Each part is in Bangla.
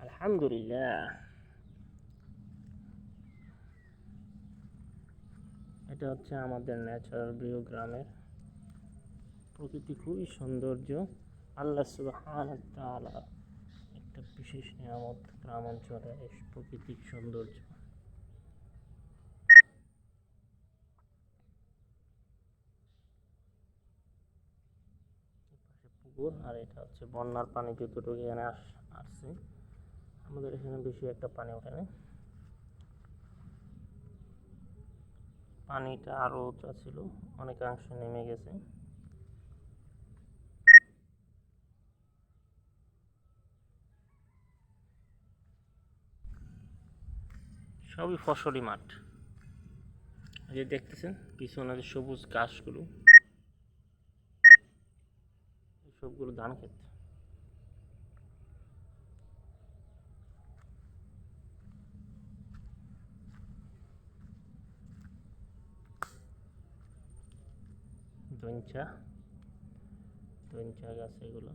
আলহামদুলিল্লাহ। এটা হচ্ছে আমাদের ন্যাচারাল ভিউ গ্রামের প্রকৃতি, খুবই সৌন্দর্য। আল্লাহ সুবহানাহু ওয়া তাআলা একটা বিশেষ নিয়ামত গ্রাম অঞ্চলে, এই প্রাকৃতিক সৌন্দর্য। পুকুর, আর এটা হচ্ছে বন্যার পানি যতটুকু এখানে আসছে। আমাদের এখানে বেশি একটা পানি ওঠে না, পানিটা আরও উঁচা ছিল, অনেকাংশে নেমে গেছে। সবই ফসলি মাঠ, এই যে দেখতেছেন পিছনে যে সবুজ ঘাসগুলো, সবগুলো ধান ক্ষেত। দইঞ্চা দইঞ্চা গাছ এগুলো।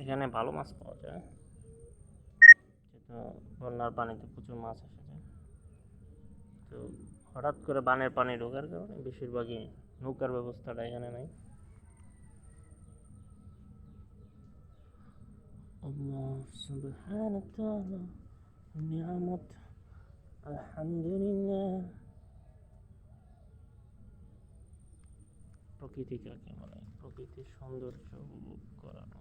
এখানে ভালো মাছ পাওয়া যায়, যেহেতু বন্যার পানিতে প্রচুর মাছ আসে যায়। তো হঠাৎ করে বানের পানি ঢোকার কারণে বেশিরভাগই নৌকার ব্যবস্থাটা এখানে নাই। আল্লাহ সুবহানাহু ওয়া তাআলা নিয়ামত, আলহামদুলিল্লাহ। প্রকৃতি কাকে বলে? প্রকৃতির সৌন্দর্য উপভোগ করানো।